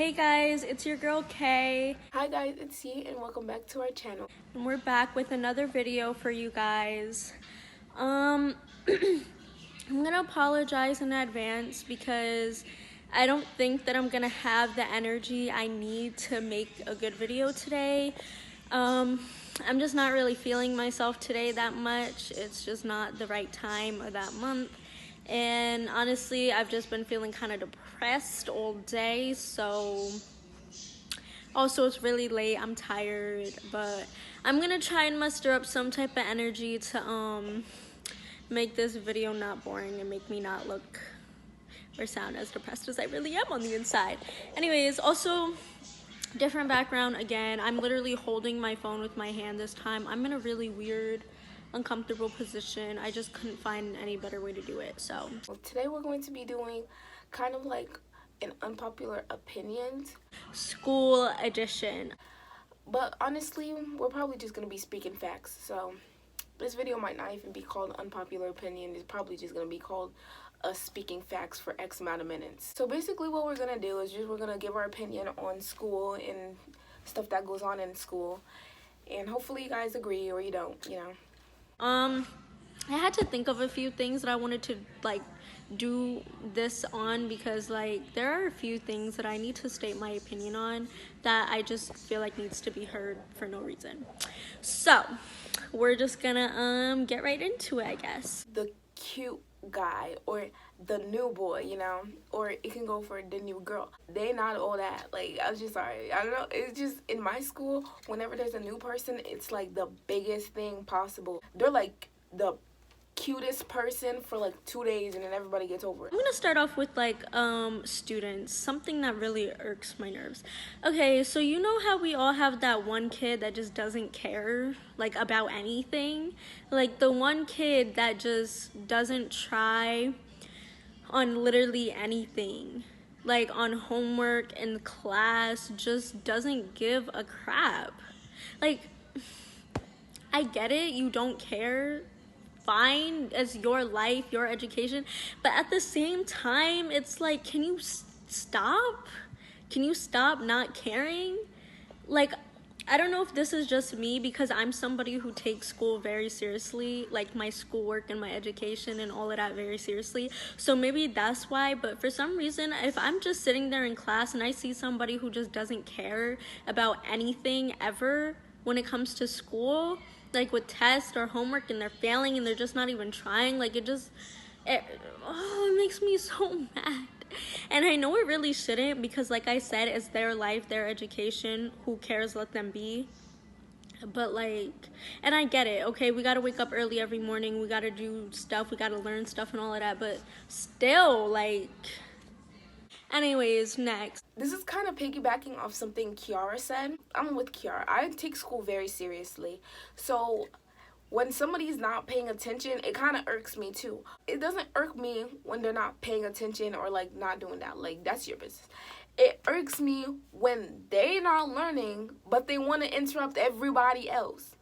Hey guys, it's your girl Kay. Hi guys, it's C and welcome back to our channel. And we're back with another video for you guys. I'm gonna apologize in advance because I don't think that I'm gonna have the energy I need to make a good video today. I'm just not really feeling myself today that much. It's just not the right time or that month. And honestly, I've just been feeling kind of depressed all day, so also it's really late, I'm tired, but I'm gonna try and muster up some type of energy to make this video not boring and make me not look or sound as depressed as I really am on the inside. Anyways, also different background again. I'm literally holding my phone with my hand this time. I'm in a really weird, uncomfortable position. I just couldn't find any better way to do it. So Today we're going to be doing kind of like an unpopular opinions, school edition. but honestly, we're probably just going to be speaking facts. So this video might not even be called unpopular opinion. It's probably just going to be called us speaking facts for X amount of minutes. So basically what we're going to do is we're going to give our opinion on school and stuff that goes on in school. And hopefully you guys agree or you don't, I had to think of a few things that I wanted to do this on because there are a few things that I need to state my opinion on that I just feel like needs to be heard for no reason. So we're just gonna get right into it, I guess. The cute guy or the new boy, or it can go for the new girl. They not all that. I was just sorry. I don't know. It's just in my school, whenever there's a new person, it's like the biggest thing possible. They're like the cutest person for like 2 days and then everybody gets over it. I'm gonna start off with students, something that really irks my nerves. Okay, so you know how we all have that one kid that just doesn't care about anything, the one kid that just doesn't try on literally anything, on homework in class, just doesn't give a crap. I get it, you don't care, fine, as your life, your education, but at the same time, it's can you stop? Can you stop not caring? I don't know if this is just me because I'm somebody who takes school very seriously, my schoolwork and my education and all of that very seriously. So maybe that's why, but for some reason, if I'm just sitting there in class and I see somebody who just doesn't care about anything ever when it comes to school, with tests or homework, and they're failing and they're just not even trying, it makes me so mad. And I know it really shouldn't because like I said, it's their life, their education, who cares, let them be. But and I get it, okay, we gotta wake up early every morning, we gotta do stuff, we gotta learn stuff and all of that, but still, anyways, next. This is kind of piggybacking off something Kiara said. I'm with Kiara. I take school very seriously. So when somebody's not paying attention, it kind of irks me too. It doesn't irk me when they're not paying attention or not doing that. That's your business. It irks me when they're not learning, but they want to interrupt everybody else.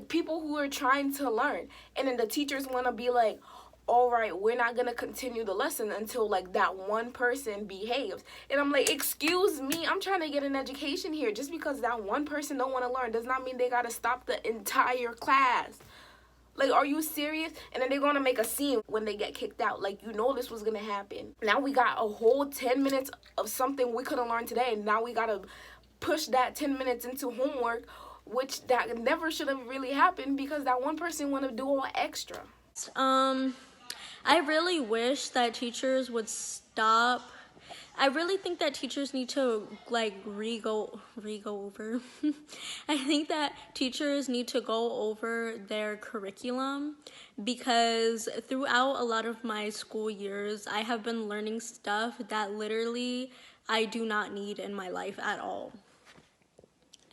People who are trying to learn. And then the teachers want to be like, all right, we're not going to continue the lesson until that one person behaves. And I'm like, excuse me, I'm trying to get an education here. Just because that one person don't want to learn does not mean they got to stop the entire class. Are you serious? And then they're going to make a scene when they get kicked out. This was going to happen. Now we got a whole 10 minutes of something we could have learned today. And now we got to push that 10 minutes into homework, which that never should have really happened because that one person want to do all extra. I really wish that teachers would stop. I really think that teachers need to re-go over. I think that teachers need to go over their curriculum because throughout a lot of my school years, I have been learning stuff that literally I do not need in my life at all.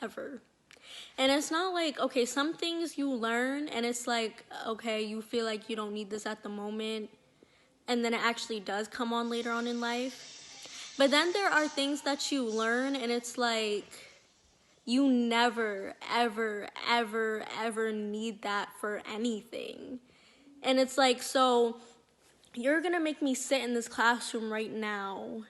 Ever. And it's not okay, some things you learn and it's okay, you feel like you don't need this at the moment, and then it actually does come on later on in life. But then there are things that you learn and it's you never, ever, ever, ever need that for anything. And it's so you're gonna make me sit in this classroom right now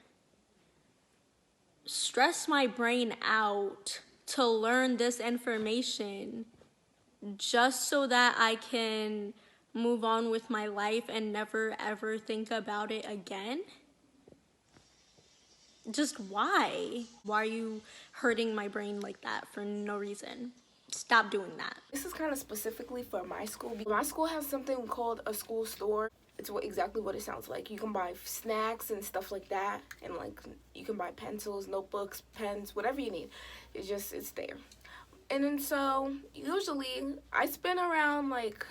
stress my brain out to learn this information just so that I can move on with my life and never ever think about it again? Just why? Why are you hurting my brain like that for no reason? Stop doing that. This is kind of specifically for my school. My school has something called a school store. It's exactly what it sounds like. You can buy snacks and stuff like that, and like you can buy pencils, notebooks, pens, whatever you need. It's there. And then so usually I spend around like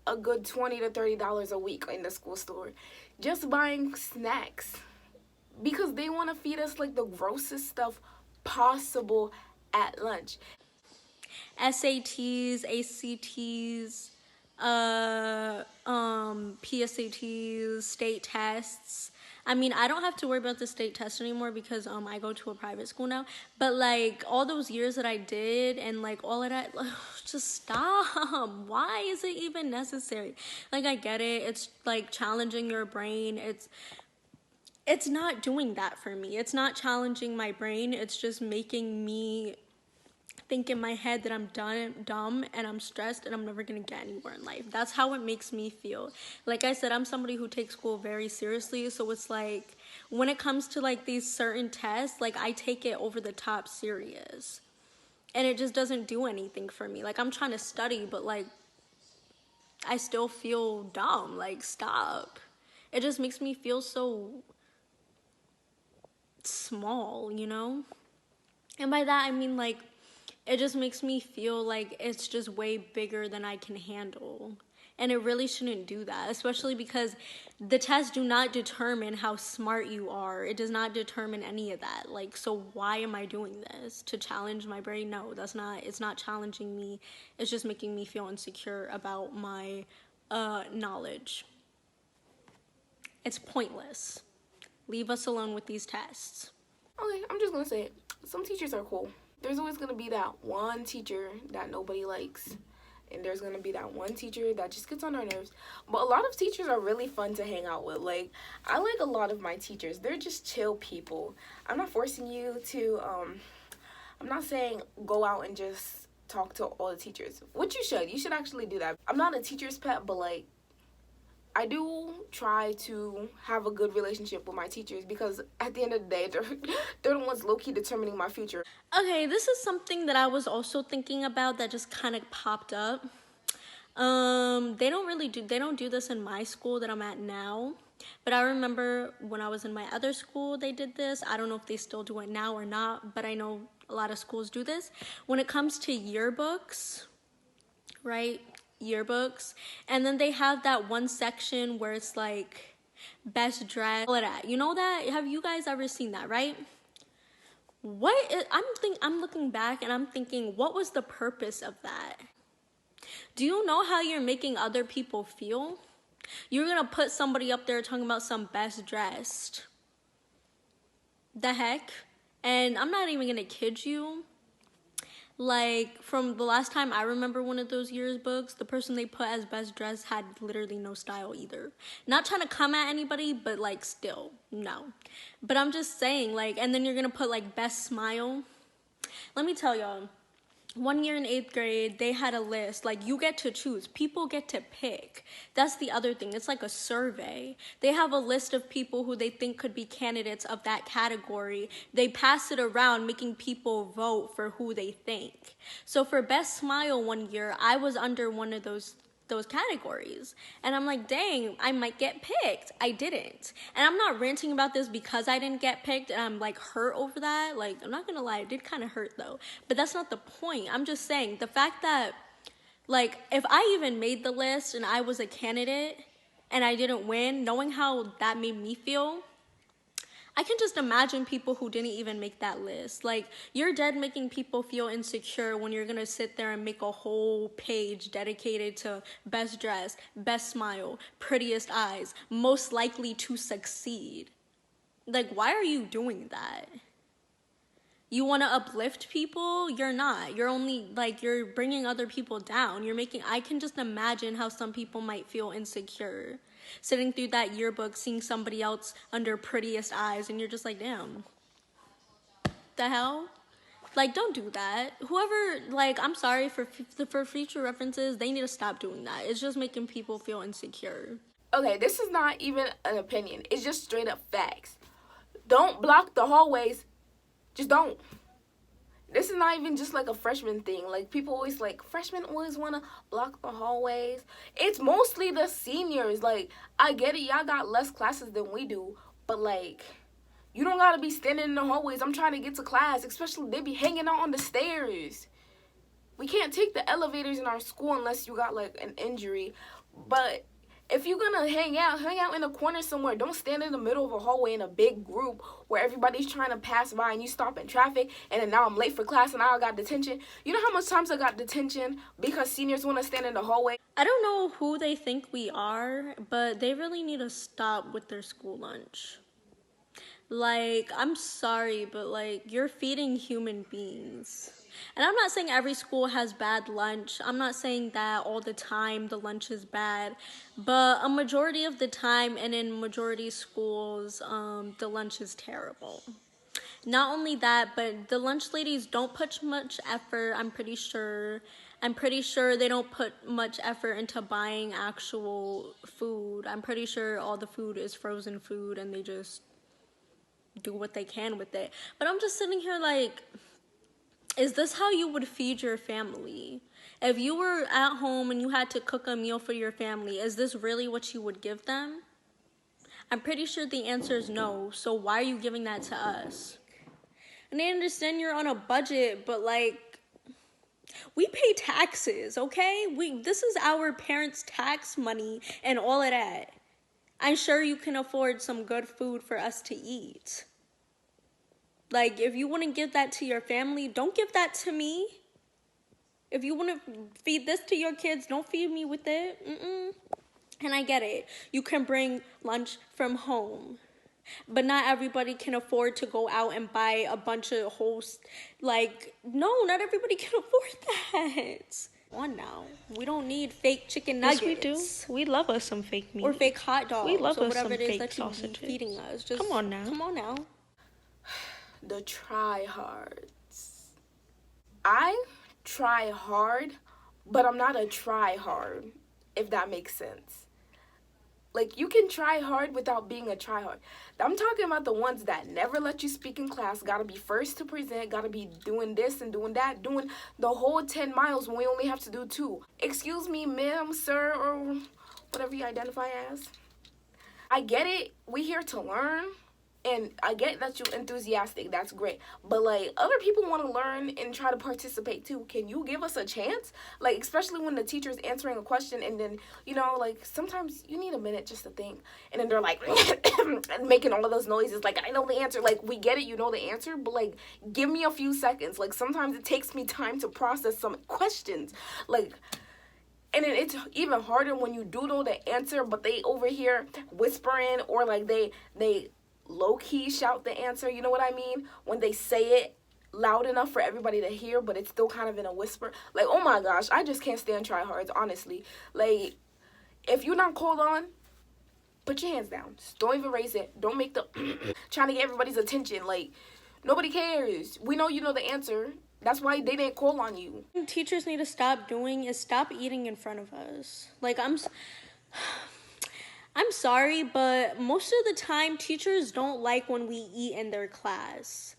a good $20 to $30 a week in the school store just buying snacks, because they want to feed us like the grossest stuff possible at lunch. SATs, ACTs, PSATs, state tests. I mean, I don't have to worry about the state test anymore because I go to a private school now. But like all those years that I did and like all of that, just stop. Why is it even necessary? Like, I get it. It's like challenging your brain. It's not doing that for me. It's not challenging my brain. It's just making me think in my head that I'm dumb and I'm stressed and I'm never gonna get anywhere in life. That's how it makes me feel. Like I said, I'm somebody who takes school very seriously, so it's like when it comes to like these certain tests, like I take it over the top serious, and it just doesn't do anything for me. Like I'm trying to study, but like I still feel dumb. Like, stop. It just makes me feel so small, you know? And by that I mean like it just makes me feel like it's just way bigger than I can handle. And it really shouldn't do that, especially because the tests do not determine how smart you are. It does not determine any of that. Like, so why am I doing this? To challenge my brain? No, it's not challenging me. It's just making me feel insecure about my knowledge. It's pointless. Leave us alone with these tests. Okay, I'm just gonna say it. Some teachers are cool. There's always gonna be that one teacher that nobody likes, and there's gonna be that one teacher that just gets on our nerves. But a lot of teachers are really fun to hang out with. Like, I like a lot of my teachers. They're just chill people. I'm not forcing you to I'm not saying go out and just talk to all the teachers, which you should actually do that. I'm not a teacher's pet, but like I do try to have a good relationship with my teachers, because at the end of the day, they're the ones low-key determining my future. Okay, this is something that I was also thinking about that just kind of popped up. They don't do this in my school that I'm at now. But I remember when I was in my other school, they did this. I don't know if they still do it now or not, but I know a lot of schools do this. When it comes to yearbooks, right? Yearbooks, and then they have that one section where it's like best dress, all of that. You know that? Have you guys ever seen that, right? I'm looking back and I'm thinking, what was the purpose of that? Do you know how you're making other people feel? You're gonna put somebody up there talking about some best dressed. The heck? And I'm not even gonna kid you. Like, from the last time I remember one of those yearbooks, the person they put as best dressed had literally no style either. Not trying to come at anybody, but like still, no. But I'm just saying, like, and then you're gonna put like best smile. Let me tell y'all, one year in 8th grade, they had a list. Like, you get to choose. People get to pick. That's the other thing. It's like a survey. They have a list of people who they think could be candidates of that category. They pass it around, making people vote for who they think. So for best smile one year, I was under one of those categories, and I'm like, dang, I might get picked. I didn't. And I'm not ranting about this because I didn't get picked and I'm like hurt over that. Like, I'm not gonna lie, it did kind of hurt though, but that's not the point. I'm just saying the fact that, like, if I even made the list and I was a candidate and I didn't win, knowing how that made me feel, I can just imagine people who didn't even make that list. Like, you're dead making people feel insecure when you're gonna sit there and make a whole page dedicated to best dress, best smile, prettiest eyes, most likely to succeed. Like, why are you doing that? You want to uplift people? You're not. You're only, like, you're bringing other people down. I can just imagine how some people might feel insecure sitting through that yearbook, seeing somebody else under prettiest eyes, and you're just like, damn. The hell? Like, don't do that. Whoever, like, I'm sorry for future references, they need to stop doing that. It's just making people feel insecure. Okay, this is not even an opinion. It's just straight up facts. Don't block the hallways. Just don't. This is not even just like a freshman thing. Like, people always like, freshmen always want to block the hallways. It's mostly the seniors. Like, I get it, y'all got less classes than we do, but like, you don't gotta be standing in the hallways. I'm trying to get to class, especially they be hanging out on the stairs. We can't take the elevators in our school unless you got like an injury. But if you're gonna hang out in a corner somewhere. Don't stand in the middle of a hallway in a big group where everybody's trying to pass by and you stop in traffic, and then now I'm late for class and now I got detention. You know how much times I got detention because seniors want to stand in the hallway? I don't know who they think we are, but they really need to stop with their school lunch. Like, I'm sorry, but like, you're feeding human beings. And I'm not saying every school has bad lunch. I'm not saying that all the time the lunch is bad. But a majority of the time, and in majority schools, the lunch is terrible. Not only that, but the lunch ladies don't put much effort, I'm pretty sure. I'm pretty sure they don't put much effort into buying actual food. I'm pretty sure all the food is frozen food and they just do what they can with it. But I'm just sitting here like, is this how you would feed your family? If you were at home and you had to cook a meal for your family, is this really what you would give them? I'm pretty sure the answer is no, so why are you giving that to us? And I understand you're on a budget, but like, we pay taxes, okay? This is our parents' tax money and all of that. I'm sure you can afford some good food for us to eat. Like, if you want to give that to your family, don't give that to me. If you want to feed this to your kids, don't feed me with it. And I get it. You can bring lunch from home. But not everybody can afford to go out and buy a bunch of no, not everybody can afford that. On now. We don't need fake chicken nuggets. Yes, we do. We love us some fake meat. Or fake hot dogs. We love or us whatever some it is fake that you sausages. be feeding us. Just Come on now. Come on now. The tryhards. I try hard, but I'm not a try hard, if that makes sense. Like, you can try hard without being a try hard. I'm talking about the ones that never let you speak in class, gotta be first to present, gotta be doing this and doing that, doing the whole 10 miles when we only have to do 2. Excuse me, ma'am, sir, or whatever you identify as. I get it. We here to learn. And I get that you're enthusiastic. That's great. But, like, other people want to learn and try to participate, too. Can you give us a chance? Like, especially when the teacher's answering a question and then, like, sometimes you need a minute just to think. And then they're, like, making all of those noises. Like, I know the answer. Like, we get it. You know the answer. But, like, give me a few seconds. Like, sometimes it takes me time to process some questions. Like... And then it's even harder when you do know the answer, but they over here whispering or, like, they low-key shout the answer, you know what I mean? When they say it loud enough for everybody to hear, but it's still kind of in a whisper. Like, oh my gosh, I just can't stand tryhards, honestly. Like, if you're not called on, put your hands down. Just don't even raise it. Don't make the trying to get everybody's attention. Like, nobody cares. We know you know the answer. That's why they didn't call on you. What teachers need to stop doing is stop eating in front of us. Like, I'm sorry, but most of the time, teachers don't like when we eat in their class.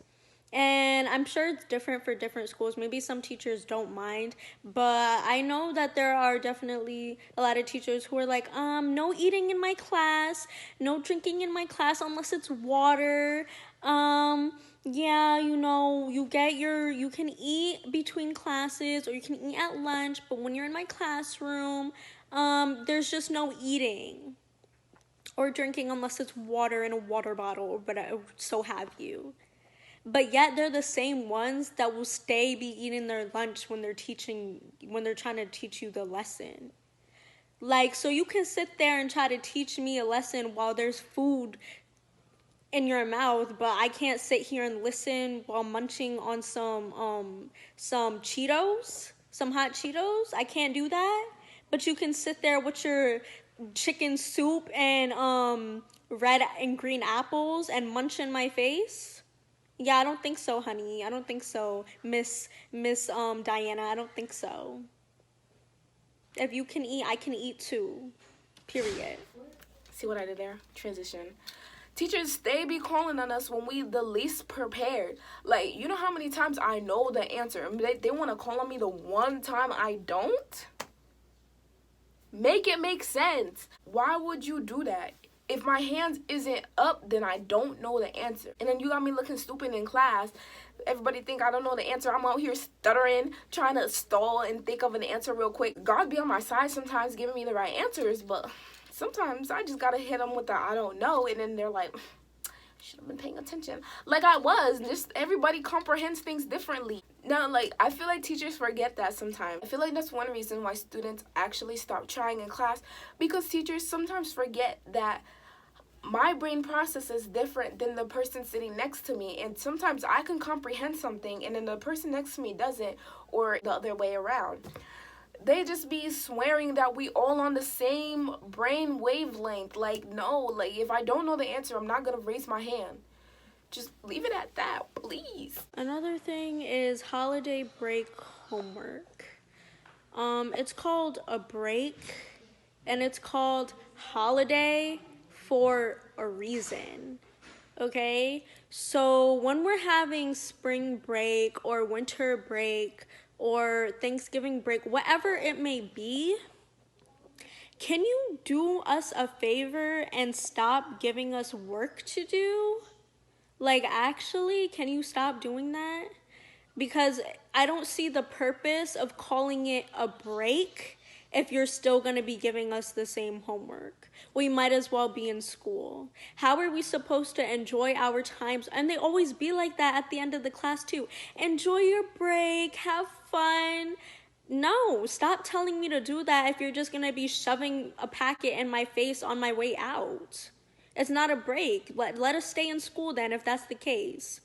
And I'm sure it's different for different schools. Maybe some teachers don't mind. But I know that there are definitely a lot of teachers who are like, no eating in my class, no drinking in my class unless it's water. Yeah, you can eat between classes or you can eat at lunch. But when you're in my classroom, there's just no eating or drinking unless it's water in a water bottle or whatever, so have you. But yet they're the same ones that will be eating their lunch when they're trying to teach you the lesson. Like, so you can sit there and try to teach me a lesson while there's food in your mouth, but I can't sit here and listen while munching on some Cheetos, some hot Cheetos. I can't do that. But you can sit there with your chicken soup and red and green apples and munch in my face. Yeah, I don't think so, honey. I don't think so, Miss Diana. I don't think so. If you can eat, I can eat too. Period. See what I did there? Transition. Teachers, they be calling on us when we the least prepared. Like, you know how many times I know the answer and they want to call on me the one time I don't? Make it make sense. Why would you do that? If my hands isn't up, then I don't know the answer. And then you got me looking stupid in class. Everybody think I don't know the answer. I'm out here stuttering, trying to stall and think of an answer real quick. God be on my side sometimes giving me the right answers, but sometimes I just gotta hit them with the I don't know, and then they're like, should have been paying attention. Like I was. Just everybody comprehends things differently. Now, like, I feel like teachers forget that sometimes. I feel like that's one reason why students actually stop trying in class, because teachers sometimes forget that my brain process is different than the person sitting next to me, and sometimes I can comprehend something and then the person next to me doesn't, or the other way around. They just be swearing that we all on the same brain wavelength. Like, no, like, if I don't know the answer, I'm not gonna raise my hand. Just leave it at that, please. Another thing is holiday break homework. It's called a break, and it's called holiday for a reason. Okay? So when we're having spring break or winter break or Thanksgiving break, whatever it may be, can you do us a favor and stop giving us work to do? Like, actually, can you stop doing that? Because I don't see the purpose of calling it a break if you're still going to be giving us the same homework. We might as well be in school. How are we supposed to enjoy our times? And they always be like that at the end of the class too. Enjoy your break, have fun. No, stop telling me to do that if you're just going to be shoving a packet in my face on my way out. It's not a break. Let us stay in school then if that's the case.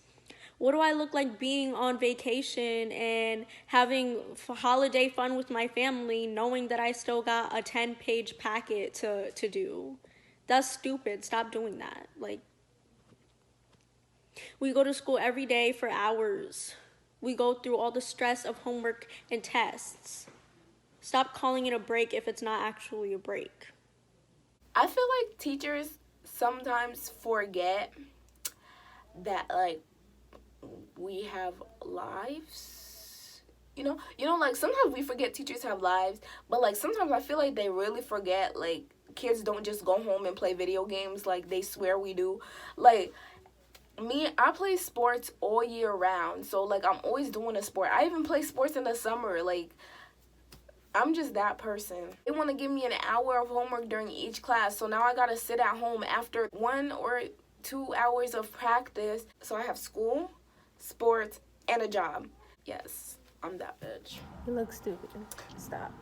What do I look like being on vacation and having holiday fun with my family knowing that I still got a 10-page packet to do? That's stupid. Stop doing that. Like, we go to school every day for hours. We go through all the stress of homework and tests. Stop calling it a break if it's not actually a break. I feel like teachers sometimes forget that, like, we have lives. You know, like, sometimes we forget teachers have lives, but, like, sometimes I feel like they really forget, like, kids don't just go home and play video games like they swear we do. Like, me, I play sports all year round, so, like, I'm always doing a sport. I even play sports in the summer. Like, I'm just that person. They want to give me an hour of homework during each class, so now I gotta sit at home after 1 or 2 hours of practice. So I have school, sports, and a job. Yes, I'm that bitch. You look stupid. Stop.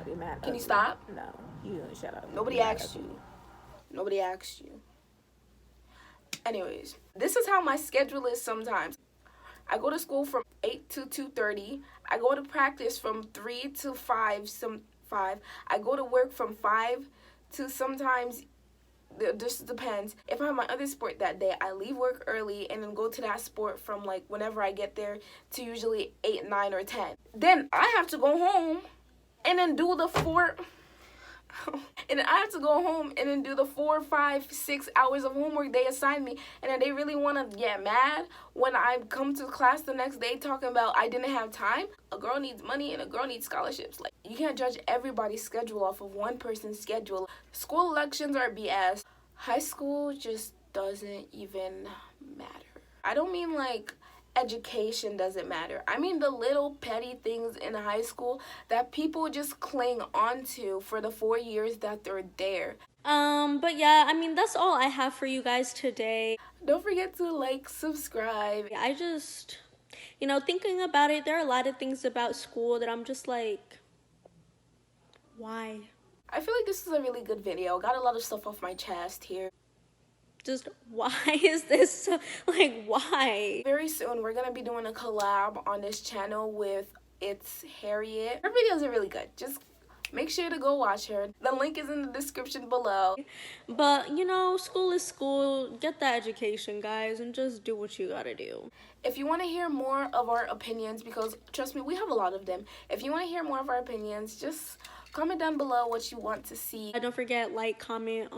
You're mad. Can you stop? No, you shut up. Nobody asked you. Nobody asked you. Anyways, this is how my schedule is sometimes. I go to school from 8 to 2:30. I go to practice from 3 to 5. I go to work from 5 to sometimes, it just depends. If I have my other sport that day, I leave work early and then go to that sport from, like, whenever I get there to usually 8, 9, or 10. Then I have to go home and then do the 4... and I have to go home and then do the 4, 5, 6 hours of homework they assign me. And then they really want to get mad when I come to class the next day talking about I didn't have time. A girl needs money and a girl needs scholarships. Like, you can't judge everybody's schedule off of one person's schedule. School elections are BS. High school just doesn't even matter. I don't mean, like, education doesn't matter. I mean the little petty things in high school that people just cling onto for the 4 years that they're there. But yeah, I mean, that's all I have for you guys today. Don't forget to like, subscribe. I just, thinking about it, there are a lot of things about school that I'm just like, why? I feel like this is a really good video. Got a lot of stuff off my chest here. Just, why is this so, like, why? Very soon, we're going to be doing a collab on this channel with Harriet. Her videos are really good. Just make sure to go watch her. The link is in the description below. But, you know, school is school. Get that education, guys, and just do what you gotta do. If you want to hear more of our opinions, because trust me, we have a lot of them. If you want to hear more of our opinions, just comment down below what you want to see. Don't forget, like, comment,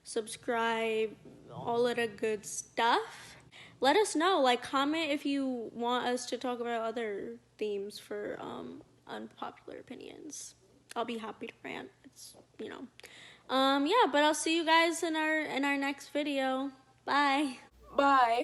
subscribe, all of the good stuff. Let us know. Like, comment if you want us to talk about other themes for unpopular opinions. I'll be happy to rant. It's, you know. Yeah, but I'll see you guys in our next video. Bye. Bye.